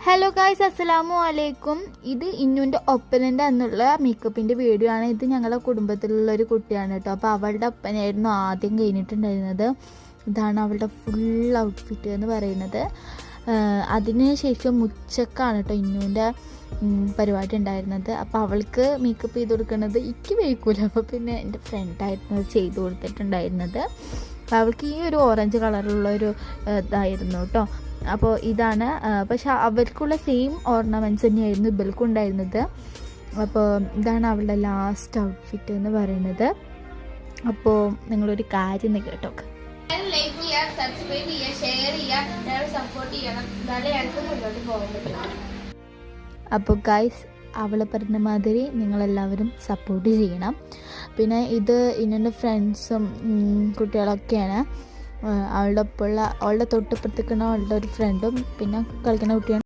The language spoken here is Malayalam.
ഹലോ ഗായ്സ്, അസ്സലാമു അലൈക്കും. ഇത് ഇന്നുൻ്റെ ഒപ്പനൻ്റെ അന്നുള്ള മേക്കപ്പിൻ്റെ വീഡിയോ ആണ്. ഇത് ഞങ്ങളുടെ കുടുംബത്തിലുള്ള ഒരു കുട്ടിയാണ് കേട്ടോ. അപ്പോൾ അവളുടെ ഒപ്പനയായിരുന്നു ആദ്യം കഴിഞ്ഞിട്ടുണ്ടായിരുന്നത്. ഇതാണ് അവളുടെ ഫുൾ ഔട്ട്ഫിറ്റ് എന്ന് പറയുന്നത്. അതിന് ശേഷം ഉച്ചക്കാണ് കേട്ടോ ഇന്നുൻ്റെ പരിപാടി ഉണ്ടായിരുന്നത്. അപ്പോൾ അവൾക്ക് മേക്കപ്പ് ചെയ്ത് കൊടുക്കുന്നത് എനിക്ക് വയ്ക്കൂല. അപ്പോൾ പിന്നെ എൻ്റെ ഫ്രണ്ടായിരുന്നു അത് ചെയ്ത് കൊടുത്തിട്ടുണ്ടായിരുന്നത്. അപ്പോൾ അവൾക്ക് ഈ ഒരു ഓറഞ്ച് കളറുള്ളൊരു ഇതായിരുന്നു കേട്ടോ. അപ്പോൾ ഇതാണ്, പക്ഷെ അവർക്കുള്ള സെയിം ഓർണമെൻറ്റ്സ് തന്നെയായിരുന്നു ഇവൾക്കും ഉണ്ടായിരുന്നത്. അപ്പോൾ ഇതാണ് അവളുടെ ലാസ്റ്റ് ഔട്ട്ഫിറ്റ് എന്ന് പറയുന്നത്. അപ്പോൾ നിങ്ങളൊരു കാര്യം കേട്ടോ, ലൈക്ക് ചെയ്യുക, സബ്സ്ക്രൈബ് ചെയ്യുക, ഷെയർ ചെയ്യുക, സപ്പോർട്ട് ചെയ്യണം. എന്നാലേ ഞങ്ങൾക്ക് മുന്നോട്ട് പോകാൻ പറ്റും. അപ്പോൾ ഗൈസ്, അവൾ പറഞ്ഞ മാതിരി നിങ്ങളെല്ലാവരും സപ്പോർട്ട് ചെയ്യണം. പിന്നെ ഇത് ഇന്നെ ഫ്രണ്ട്സും കുട്ടികളൊക്കെയാണ്. അവളുടെ തൊട്ടിപ്പുറത്തേക്കുന്ന അവളുടെ ഒരു ഫ്രണ്ടും പിന്നെ കളിക്കുന്ന കുട്ടിയാണ്.